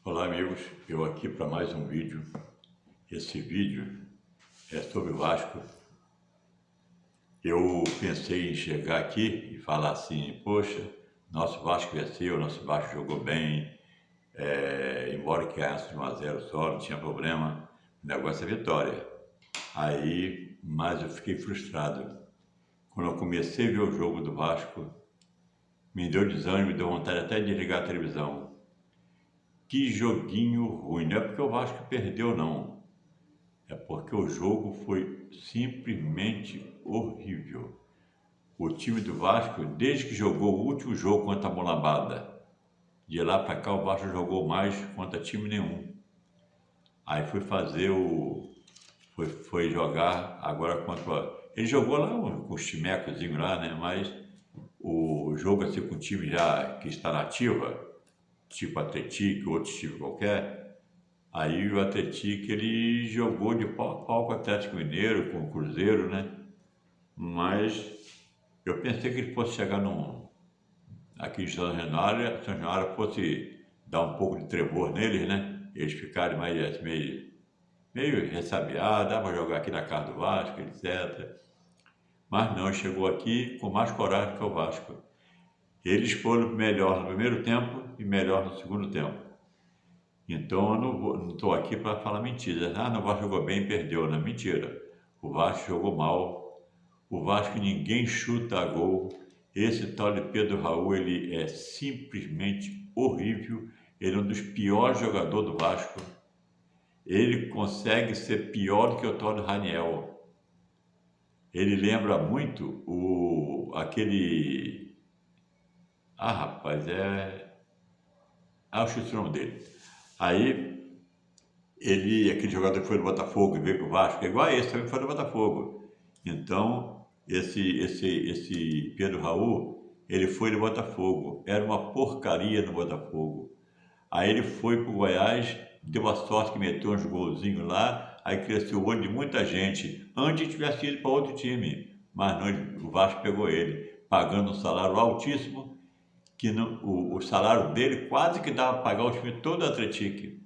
Olá amigos, eu aqui para mais um vídeo. Esse vídeo é sobre o Vasco. Eu pensei em chegar aqui e falar assim, poxa, nosso Vasco venceu, nosso Vasco jogou bem, embora que ganhasse de 1-0 só, não tinha problema, o negócio é vitória. Mas eu fiquei frustrado. Quando eu comecei a ver o jogo do Vasco, me deu desânimo, me deu vontade até de ligar a televisão. Que joguinho ruim, não é porque o Vasco perdeu não, é porque o jogo foi simplesmente horrível. O time do Vasco, desde que jogou o último jogo contra a Mulambada, de lá para cá o Vasco jogou mais contra time nenhum. Aí foi jogar agora contra... Ele jogou lá com os timecozinhos lá, né? Mas o jogo assim com o time já que está na ativa, tipo Atlético, outro time qualquer, aí o Atlético ele jogou de pau a pau com o Atlético Mineiro, com o Cruzeiro, né? Mas eu pensei que ele fosse chegar aqui em São Januário fosse dar um pouco de tremor neles, né? Eles ficarem meio ressabiados, dá para jogar aqui na casa do Vasco, etc. Mas não, chegou aqui com mais coragem que o Vasco. Eles foram melhor no primeiro tempo e melhor no segundo tempo. Então eu não estou aqui para falar mentira. Ah, o Vasco jogou bem e perdeu. Não, mentira. O Vasco jogou mal. O Vasco ninguém chuta a gol. Esse tal de Pedro Raul, ele é simplesmente horrível. Ele é um dos piores jogadores do Vasco. Ele consegue ser pior do que o tal de Raniel. Ele lembra muito aquele... Ah, rapaz, eu esqueci o nome dele. Aí, aquele jogador que foi do Botafogo e veio pro Vasco, é igual a esse, também foi do Botafogo. Então, esse Pedro Raul, ele foi do Botafogo. Era uma porcaria no Botafogo. Aí ele foi pro Goiás, deu a sorte que meteu uns golzinhos lá, aí cresceu o olho de muita gente. Antes tivesse ido para outro time, mas não, o Vasco pegou ele, pagando um salário altíssimo, que o salário dele quase que dava para pagar o time todo do Atlético.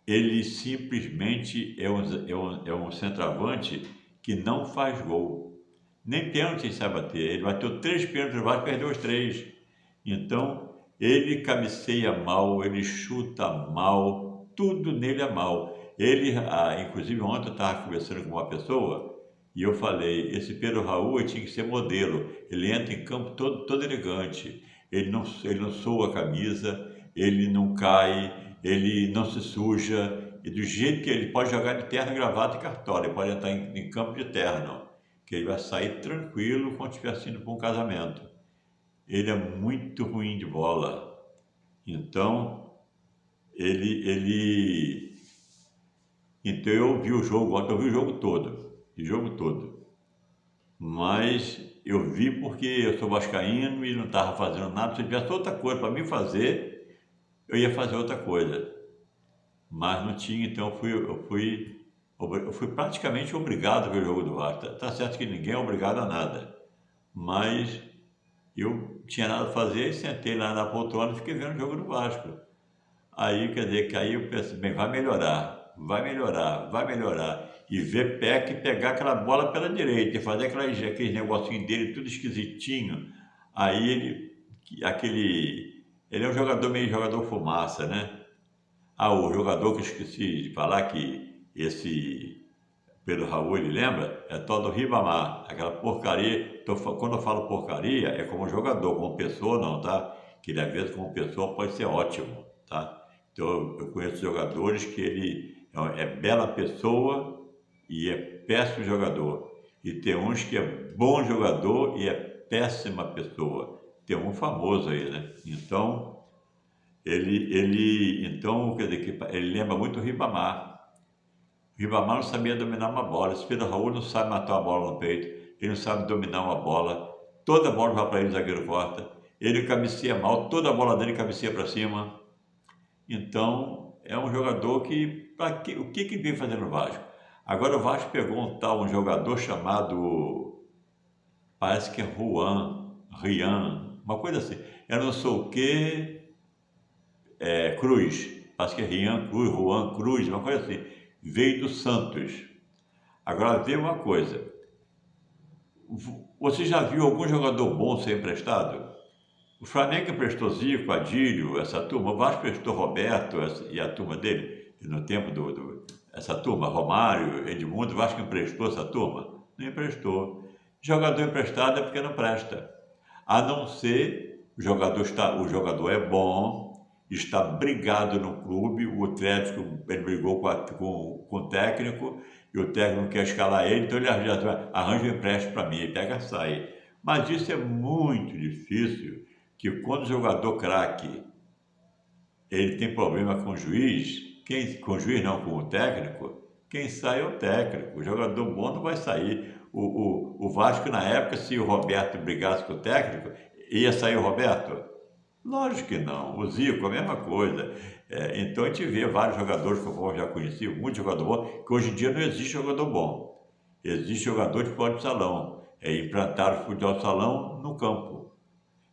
Ele simplesmente é um centroavante que não faz gol. Nem pênalti ele sabe bater. Ele bateu 3 pênaltis no Vasco e perdeu os 3. Então, ele cabeceia mal, ele chuta mal, tudo nele é mal. Inclusive ontem eu estava conversando com uma pessoa e eu falei, esse Pedro Raul tinha que ser modelo. Ele entra em campo todo elegante, ele não soa a camisa, ele não cai, ele não se suja, e do jeito que ele pode jogar de terno, gravata e cartola, ele pode entrar em campo de terno, que ele vai sair tranquilo quando estiver indo para um casamento. Ele é muito ruim de bola. Então, então eu vi o jogo ontem, eu vi o jogo todo. Mas eu vi porque eu sou vascaíno e não estava fazendo nada. Se tivesse outra coisa para mim fazer, eu ia fazer outra coisa. Mas não tinha, então eu fui praticamente obrigado a ver o jogo do Vasco. Tá certo que ninguém é obrigado a nada, mas eu tinha nada a fazer, sentei lá na poltrona e fiquei vendo o jogo do Vasco. Aí, quer dizer, que aí eu pensei, bem, vai melhorar, vai melhorar, vai melhorar. E ver Peck pegar aquela bola pela direita e fazer aqueles negocinhos dele tudo esquisitinho. Aí ele é um jogador meio jogador fumaça, né? Ah, o jogador que eu esqueci de falar que esse Pedro Raul, ele lembra? É tal do Ribamar, aquela porcaria. Quando eu falo porcaria, é como jogador, como pessoa não, tá? Que ele às vezes como pessoa pode ser ótimo, tá? Então eu conheço jogadores que ele é bela pessoa e é péssimo jogador. E tem uns que é bom jogador e é péssima pessoa. Tem um famoso aí, né? Então, então, quer dizer, que ele lembra muito o Ribamar. O Ribamar não sabia dominar uma bola. Esse Pedro Raul não sabe matar uma bola no peito. Ele não sabe dominar uma bola. Toda bola vai para ele, o zagueiro corta. Ele cabeceia mal, toda a bola dele cabeceia para cima. Então, é um jogador que... o que ele vem fazer no Vasco? Agora o Vasco pegou um jogador chamado... Parece que é Rian, uma coisa assim. Eu não sou o quê... Cruz, acho que é Rian Cruz, Juan Cruz, uma coisa assim, veio do Santos. Agora, vê uma coisa, você já viu algum jogador bom ser emprestado? O Flamengo emprestou Zico, Adílio, essa turma, o Vasco emprestou Roberto e a turma dele, no tempo essa turma, Romário, Edmundo, o Vasco emprestou essa turma? Não emprestou. Jogador emprestado é porque não presta. A não ser o jogador é bom, está brigado no clube, o técnico, ele brigou com o técnico, e o técnico não quer escalar ele, então ele arranja um empréstimo para mim, ele pega e sai. Mas isso é muito difícil, que quando o jogador craque, ele tem problema com o juiz, com o juiz não, com o técnico, quem sai é o técnico, o jogador bom não vai sair. O Vasco, na época, se o Roberto brigasse com o técnico, ia sair o Roberto? Lógico que não. O Zico, a mesma coisa. Então a gente vê vários jogadores que eu já conheci, muito jogador bom, que hoje em dia não existe jogador bom. Existe jogador de futebol de salão. Implantaram o futebol de salão no campo.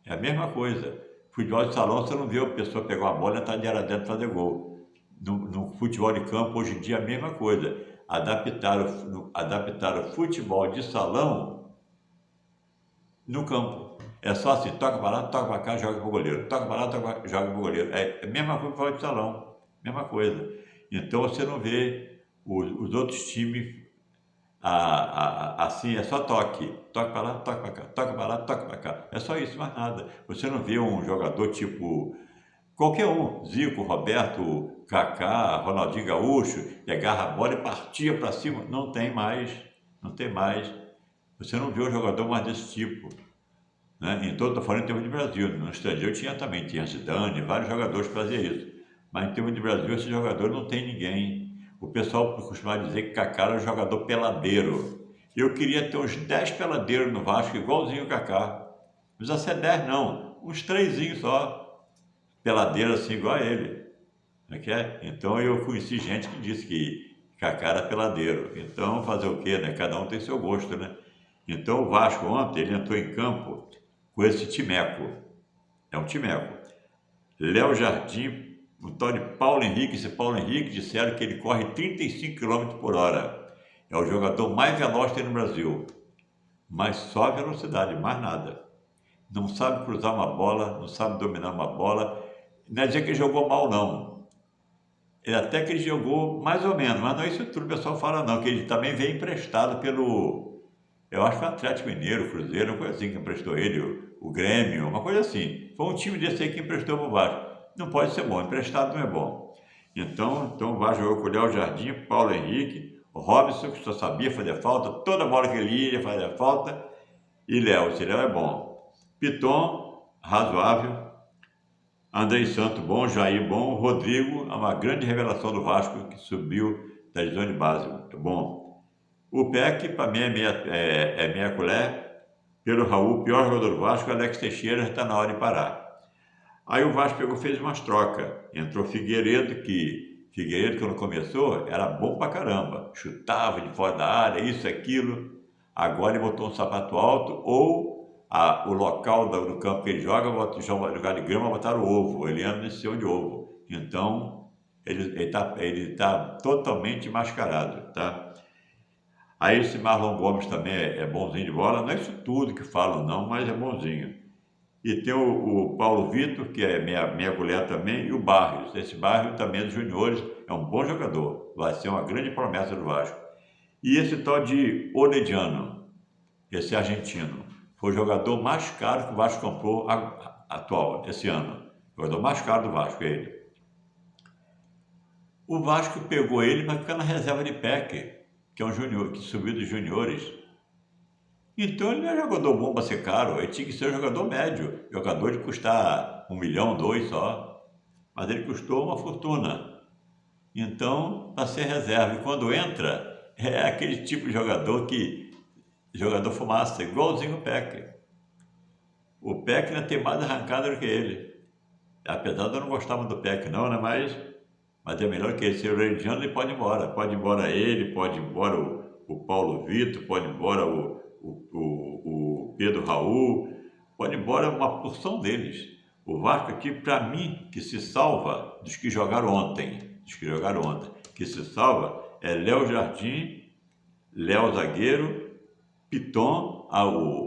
É a mesma coisa. Futebol de salão, você não vê a pessoa pegar uma bola e entrar de área dentro e fazer gol. No futebol de campo, hoje em dia, é a mesma coisa. Adaptaram o futebol de salão no campo. É só assim, toca para lá, toca para cá, joga para o goleiro. Toca para lá, joga para o goleiro. É a mesma coisa que futebol de salão. Mesma coisa. Então, você não vê os outros times assim, é só toque. Toque para lá, toque para cá. Toca para lá, toque para cá. É só isso, mais nada. Você não vê um jogador tipo qualquer um, Zico, Roberto, Kaká, Ronaldinho Gaúcho, pegava a bola e partia para cima. Não tem mais, não tem mais. Você não vê um jogador mais desse tipo. Né? Então, estou falando em termos de Brasil. No estrangeiro tinha Zidane, vários jogadores que faziam isso. Mas em termos de Brasil, esse jogador não tem ninguém. O pessoal costuma dizer que Kaká era um jogador peladeiro. Eu queria ter uns 10 peladeiros no Vasco, igualzinho o Kaká. Não precisa ser 10 não, uns 3 só. Peladeiro assim, igual a ele. Não é que é? Então eu conheci gente que disse que Kaká era peladeiro. Então fazer o quê, né? Cada um tem seu gosto, né? Então o Vasco ontem, ele entrou em campo com esse timeco. É um timeco. Léo Jardim, o tal de Paulo Henrique. Esse Paulo Henrique disseram que ele corre 35 km por hora. É o jogador mais veloz que tem no Brasil. Mas só velocidade, mais nada. Não sabe cruzar uma bola, não sabe dominar uma bola. Não é dizer que ele jogou mal, não. Até que ele jogou mais ou menos, mas não é isso tudo que o pessoal fala, não. Que ele também veio emprestado eu acho que o Atlético Mineiro, o Cruzeiro, uma coisa assim que emprestou ele, o Grêmio, uma coisa assim. Foi um time desse aí que emprestou para o Vasco. Não pode ser bom, emprestado não é bom. Então o Vasco jogou com o Léo Jardim, Paulo Henrique, o Robson, que só sabia fazer falta, toda bola que ele ia fazer falta, e Léo, esse Léo é bom. Piton, razoável. Andrei Santos bom, Jair bom, Rodrigo é uma grande revelação do Vasco que subiu da divisão de base, muito bom. O PEC, para mim, é meia colher. Pelo Raul, pior jogador do Vasco, Alex Teixeira, já está na hora de parar. Aí o Vasco fez umas trocas. Entrou Figueiredo, quando começou, era bom pra caramba. Chutava de fora da área, isso, aquilo. Agora ele botou um sapato alto ou o local do campo que ele joga, no lugar de grama, botaram o ovo. Ele anda nesse chão de ovo. Então, ele tá totalmente mascarado, tá? Aí esse Marlon Gomes também é bonzinho de bola. Não é isso tudo que falam, não, mas é bonzinho. E tem o Paulo Vitor, que é meia colher também, e o Barrios. Esse Barrios também é dos juniores, é um bom jogador. Vai ser uma grande promessa do Vasco. E esse tal de Orediano, esse argentino, foi o jogador mais caro que o Vasco comprou esse ano. O jogador mais caro do Vasco, é ele. O Vasco pegou ele para ficar na reserva de PEC, que é um junior, que subiu dos juniores. Então ele não é jogador bom para ser caro, ele tinha que ser um jogador médio, jogador de custar 1 milhão, 2 só. Mas ele custou uma fortuna. Então, para ser reserva, e quando entra, é aquele tipo de jogador jogador fumaça, igualzinho o Peck. O Peck ainda tem mais arrancada do que ele. Apesar de eu não gostar muito do Peck não, né? Mas é melhor que ele. Se o Orediano, ele pode ir embora. Pode ir embora ele, pode ir embora o Paulo Vitor, pode ir embora o Pedro Raul, pode ir embora uma porção deles. O Vasco aqui, para mim, que se salva dos que jogaram ontem, que se salva é Léo Jardim, Léo zagueiro, Piton,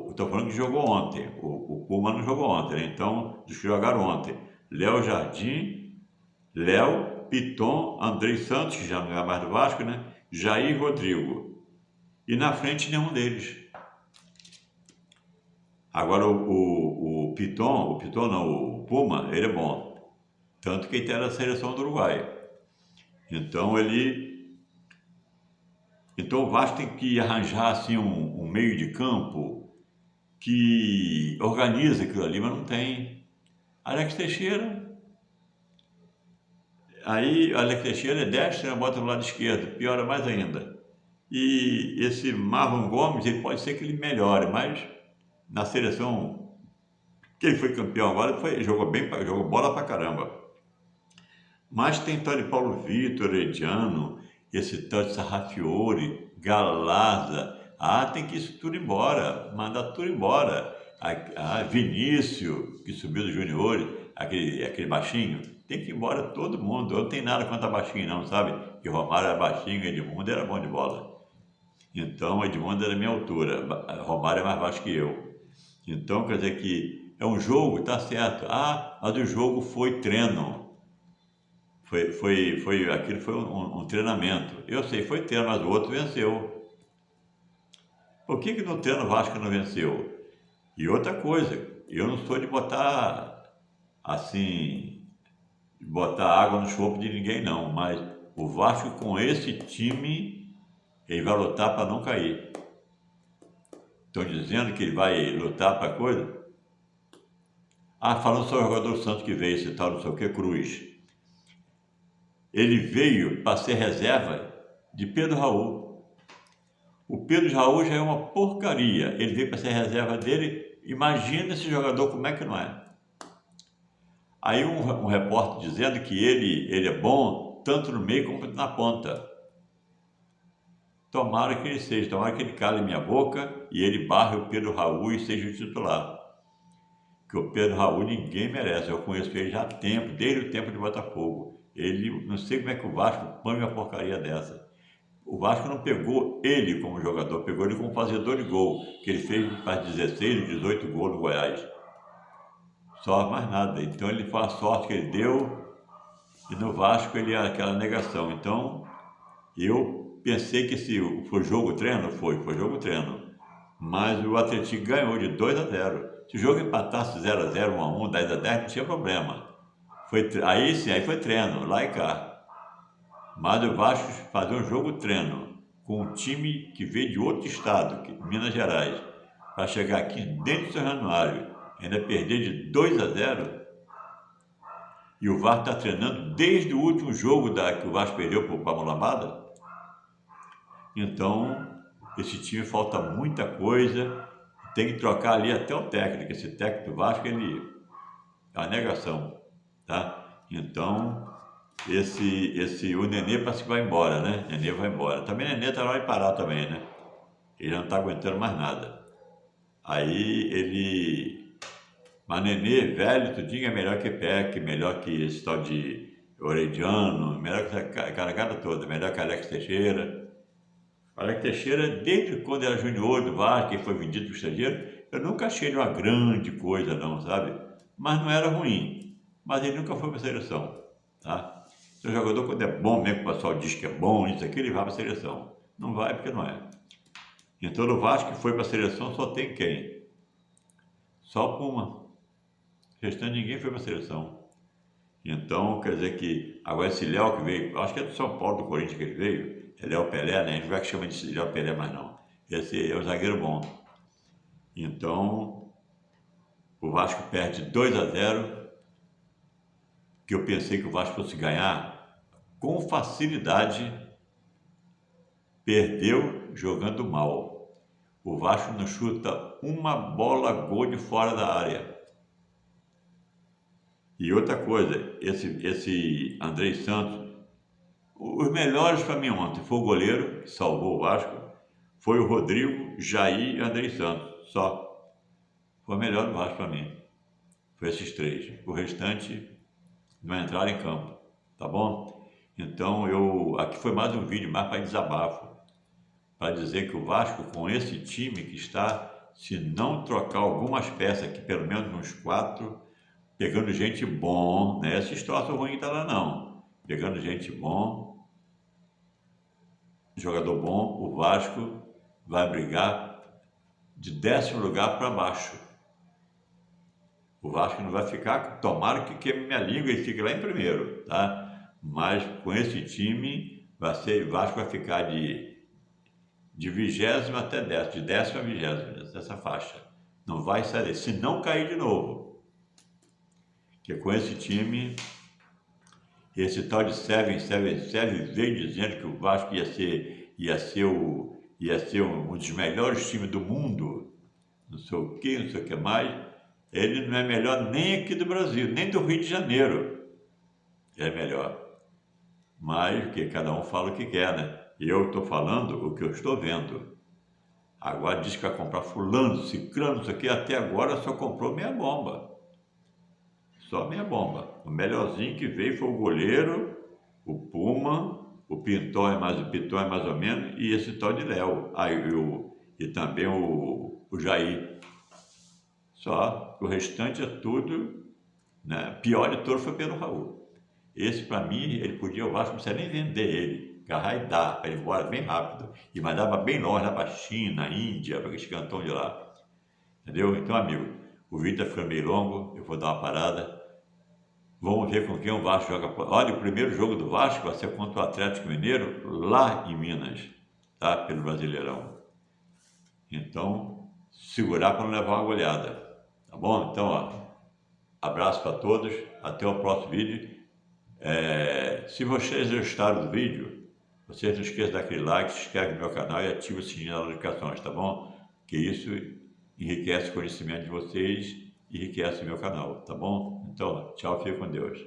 estou falando que jogou ontem, o Puma não jogou ontem, né? Então, dos que jogaram ontem, Léo Jardim, Léo, Piton, Andrei Santos, que já não é mais do Vasco, né? Jair e Rodrigo. E na frente nenhum deles. Agora o Piton não, o Puma, ele é bom. Tanto que ele está na seleção do Uruguai. Então o Vasco tem que arranjar assim um meio de campo que organiza aquilo ali, mas não tem. Alex Teixeira, aí Alex Teixeira é destro, bota no lado esquerdo, piora mais ainda. E esse Marlon Gomes, ele pode ser que ele melhore, mas na seleção que ele foi campeão agora, jogou bem, jogou bola pra caramba. Mas tem Tony Paulo Vitor, Ediano, esse tal de Sarrafiore, Galaza. Tem que ir isso tudo embora, mandar tudo embora. Vinícius, que subiu dos juniores, aquele baixinho, tem que ir embora todo mundo. Eu não tenho nada contra baixinho não, sabe? Que Romário era baixinho, Edmundo era bom de bola. Então, Edmundo era minha altura, Romário é mais baixo que eu. Então, quer dizer que é um jogo, tá certo. Mas o jogo foi treino. Aquilo foi um treinamento. Eu sei, foi treino, mas o outro venceu. Por que no treino o Vasco não venceu? E outra coisa, eu não sou de botar água no chope de ninguém não, mas o Vasco com esse time, ele vai lutar para não cair. Estão dizendo que ele vai lutar para coisa? Falando sobre o jogador Santos que veio, esse tal não sei o que, Cruz. Ele veio para ser reserva de Pedro Raul. O Pedro Raul já é uma porcaria. Ele veio para ser reserva dele. Imagina esse jogador como é que não é. Aí um repórter dizendo que ele é bom tanto no meio como na ponta. Tomara que ele seja, tomara que ele cale minha boca e ele barre o Pedro Raul e seja o titular. Que o Pedro Raul ninguém merece. Eu conheço ele já há tempo, desde o tempo de Botafogo. Não sei como é que o Vasco põe uma porcaria dessa. O Vasco não pegou ele como jogador, pegou ele como fazedor de gol, que ele fez para 16, 18 gols no Goiás. Só mais nada. Então ele foi a sorte que ele deu e no Vasco ele era aquela negação. Então eu pensei que foi jogo treino, foi jogo treino. Mas o Atlético ganhou de 2-0. Se o jogo empatasse 0-0, 1-1, 10-10, não tinha problema. Aí foi treino, lá e cá. Mas o Vasco fazer um jogo treino com um time que veio de outro estado, Minas Gerais, para chegar aqui dentro do São Januário, ainda perder de 2-0, e o Vasco está treinando desde o último jogo que o Vasco perdeu para a Mulambada. Então, esse time falta muita coisa, tem que trocar ali até o técnico. Esse técnico do Vasco, ele é uma negação. Tá? Então, o Nenê parece que vai embora, né? Nenê vai embora. Também Nenê tá na hora de parar também, né? Ele não tá aguentando mais nada. Mas Nenê, velho, tudinho é melhor que Peck, melhor que esse tal de Orediano, melhor que essa carregada toda, melhor que Alex Teixeira. Alex Teixeira, desde quando era junior do Vasco, que foi vendido para o estrangeiro, eu nunca achei ele uma grande coisa não, sabe? Mas não era ruim. Mas ele nunca foi para a seleção, tá? O jogador, quando é bom mesmo, o pessoal diz que é bom, isso aqui, ele vai para a seleção. Não vai porque não é. Então, no Vasco que foi para a seleção só tem quem? Só o Puma. O restante ninguém foi para a seleção. Então, quer dizer que agora esse Léo que veio, acho que é do São Paulo, do Corinthians que ele veio, é Léo Pelé, né? A gente não vai que chama de Léo Pelé mais não. Esse é o zagueiro bom. Então, o Vasco perde 2-0, que eu pensei que o Vasco fosse ganhar com facilidade, perdeu jogando mal. O Vasco não chuta uma bola gol de fora da área. E outra coisa, esse Andrei Santos, os melhores para mim ontem foi o goleiro que salvou o Vasco, foi o Rodrigo, Jair e Andrei Santos, só. Foi o melhor do Vasco para mim. Foi esses 3. O restante não entraram em campo, tá bom? Então, aqui foi mais um vídeo, mais para desabafo, para dizer que o Vasco, com esse time que está, se não trocar algumas peças, que pelo menos uns 4, pegando gente bom, não é essa história ruim que tá lá não, pegando gente bom, jogador bom, o Vasco vai brigar de 10º lugar para baixo. O Vasco não vai ficar, tomara que queime minha língua e fique lá em primeiro, tá? Mas com esse time, o Vasco vai ficar de 20º até 10º, de 10º a 20º, nessa faixa. Não vai sair, se não cair de novo. Porque com esse time, esse tal de Sérgio veio dizendo que o Vasco ia ser um dos melhores times do mundo, não sei o que mais. Ele não é melhor nem aqui do Brasil, nem do Rio de Janeiro. É melhor. Mas que cada um fala o que quer, né? Eu estou falando o que eu estou vendo. Agora diz que vai comprar fulano, ciclano, isso aqui, até agora só comprou meia bomba. Só meia bomba. O melhorzinho que veio foi o goleiro, o Puma, o Pinton é mais ou menos, e esse tal de Léo. E também o Jair. Só, o restante é tudo, né? Pior de todos foi Pedro Raul. Esse, para mim, ele podia, o Vasco não precisa nem vender ele, agarrar e dar, para ele ir embora bem rápido. E mandava bem longe, lá para a China, Índia, para aqueles cantões de lá. Entendeu? Então, amigo, o vídeo está ficando meio longo, eu vou dar uma parada. Vamos ver com quem o Vasco joga. Olha, o primeiro jogo do Vasco vai ser contra o Atlético Mineiro, lá em Minas, tá? Pelo Brasileirão. Então, segurar para não levar uma goleada. Tá bom? Então, ó, abraço para todos, até o próximo vídeo. Se vocês gostaram do vídeo, vocês não esqueçam de dar aquele like, se inscreve no meu canal e ativa o sininho das notificações, tá bom? Que isso enriquece o conhecimento de vocês e enriquece o meu canal, tá bom? Então, tchau, fique com Deus.